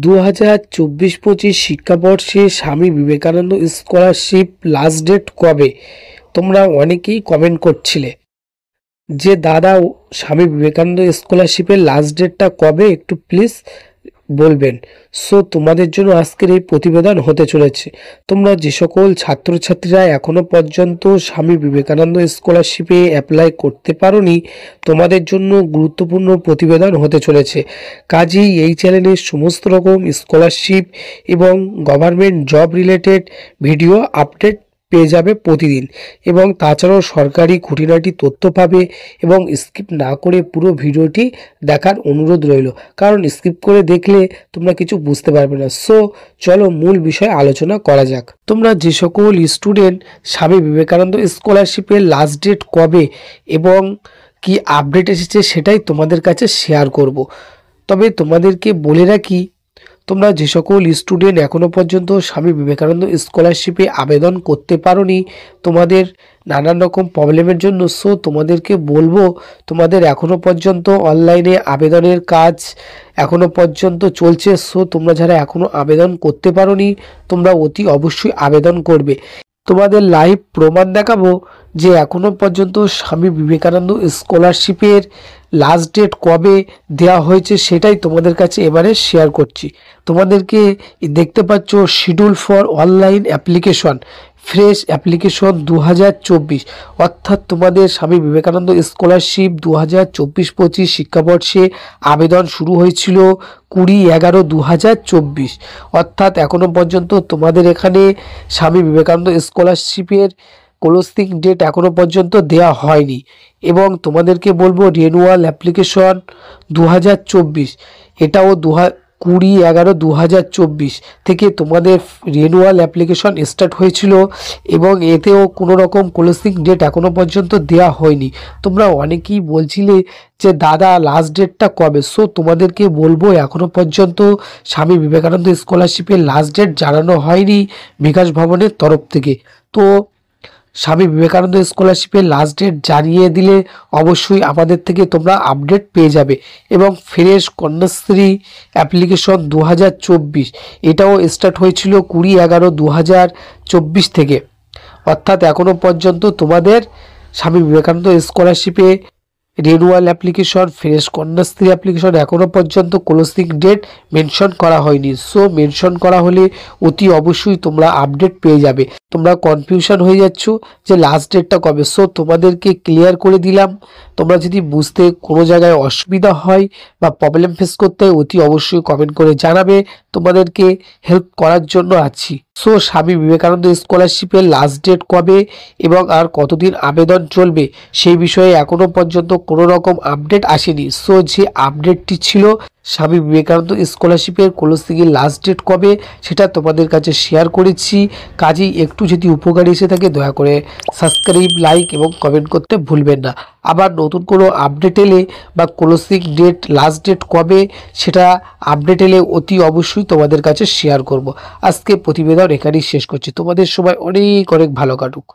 2024-25 শিক্ষাবর্ষে Swami Vivekananda scholarship last date কবে? তোমরা অনেকেই কমেন্ট করছিলে যে দাদা স্বামী বিবেকানন্দ স্কলারশিপের লাস্ট ডেটটা কবে, একটু প্লিজ বলবেন। সো তোমাদের জন্য আজকের এই প্রতিবেদন হতে চলেছে। তোমরা যে সকল ছাত্রছাত্রীরা এখনো পর্যন্ত স্বামী বিবেকানন্দ স্কলারশিপে অ্যাপ্লাই করতে পারোনি, তোমাদের জন্য গুরুত্বপূর্ণ প্রতিবেদন হতে চলেছে। কাজেই এই চ্যানেলে সমস্ত রকম স্কলারশিপ এবং government job related video update পেয়ে যাবে প্রতিদিন, এবং তাছাড়াও সরকারি খুঁটিনাটি তথ্য পাবে। এবং স্কিপ না করে পুরো ভিডিওটি দেখার অনুরোধ রইল, কারণ স্কিপ করে দেখলে তোমরা কিছু বুঝতে পারবে না। সো চলো মূল বিষয়ে আলোচনা করা যাক। তোমরা যে সকল স্টুডেন্ট স্বামী বিবেকানন্দ স্কলারশিপের লাস্ট ডেট কবে এবং কি আপডেট এসেছে সেটাই তোমাদের কাছে শেয়ার করব। তবে তোমাদেরকে বলে রাখি, তোমরা যে সকল স্টুডেন্ট এখনো পর্যন্ত স্বামী বিবেকানন্দ স্কলারশিপে আবেদন করতে পারোনি তোমাদের নানান রকম প্রবলেমের জন্য, সো তোমাদেরকে বলবো তোমাদের এখনো পর্যন্ত অনলাইনে আবেদনের কাজ এখনো পর্যন্ত চলছে। সো তোমরা যারা এখনো আবেদন করতে পারোনি তোমরা অতি অবশ্যই আবেদন করবে। তোমাদের লাইভ প্রমাণ দেখাবো যে এখনো পর্যন্ত স্বামী বিবেকানন্দ স্কলারশিপের লাস্ট ডেট কবে দেওয়া হয়েছে সেটাই তোমাদের কাছে এবারে শেয়ার করছি। তোমাদেরকে দেখতে পাচ্ছ schedule for online application fresh application 2024, অর্থাৎ তোমাদের স্বামী বিবেকানন্দ স্কলারশিপ 2024-25 শিক্ষাবর্ষে আবেদন শুরু হয়েছিল 20/11/2024, অর্থাৎ এখনো পর্যন্ত তোমাদের এখানে স্বামী বিবেকানন্দ স্কলারশিপের ক্লোজিং ডেট এখনো পর্যন্ত দেওয়া হয়নি। এবং তোমাদেরকে বলবো রিনিউয়াল অ্যাপ্লিকেশন 2024, এটাও 20/11/2024 থেকে তোমাদের রিনিউয়াল অ্যাপ্লিকেশন স্টার্ট হয়েছিল, এবং এতেও কোনো রকম ক্লোজিং ডেট এখনো পর্যন্ত দেওয়া হয়নি। তোমরা অনেকেই বলছিলে যে দাদা লাস্ট ডেটটা কবে। সো তোমাদেরকে বলবো এখনো পর্যন্ত স্বামী বিবেকানন্দ স্কলারশিপের লাস্ট ডেট জানানো হয়নি বিকাশ ভবনের তরফ থেকে। তো স্বামী বিবেকানন্দ স্কলারশিপের লাস্ট ডেট জানিয়ে দিলে অবশ্যই আমাদের থেকে তোমরা আপডেট পেয়ে যাবে। এবং ফ্রেশ কন্যাশ্রী অ্যাপ্লিকেশন 2024, এটাও স্টার্ট হয়েছিল 20/11/2024 থেকে, অর্থাৎ এখনো পর্যন্ত তোমাদের স্বামী বিবেকানন্দ স্কলারশিপে renewal application fresh Kanyashree application এখনো পর্যন্ত ক্লোজিং ডেট মেনশন করা হয়নি। সো মেনশন করা হলে অতি অবশ্যই তোমরা আপডেট পেয়ে যাবে। তোমরা কনফিউশন হয়ে যাচ্ছ যে লাস্ট ডেটটা কবে, সো তোমাদেরকে ক্লিয়ার করে দিলাম। তোমরা যদি বুঝতে কোনো জায়গায় অসুবিধা হয় বা প্রবলেম ফেস করতে হয় অতি অবশ্যই কমেন্ট করে জানাবে, তোমাদেরকে হেল্প করার জন্য আছি। সো স্বামী বিবেকানন্দ স্কলারশিপের লাস্ট ডেট কবে এবং আর কতদিন আবেদন চলবে সেই বিষয়ে এখনো পর্যন্ত কোনো রকম আপডেট আসেনি। সো যে আপডেটটি ছিল স্বামী বিবেকানন্দ স্কলারশিপের ক্লোজিংয়ের লাস্ট ডেট কবে সেটা তোমাদের কাছে শেয়ার করেছি। কাজেই একটু যদি উপকারী এসে থাকে দয়া করে সাবস্ক্রাইব, লাইক এবং কমেন্ট করতে ভুলবেন না। আবার নতুন কোনো আপডেট এলে বা ক্লোজিং ডেট লাস্ট ডেট কবে সেটা আপডেট এলে অতি অবশ্যই তোমাদের কাছে শেয়ার করব। আজকে প্রতিবেদন এখানেই শেষ করছি। তোমাদের সবাই অনেক অনেক ভালো কাটুক।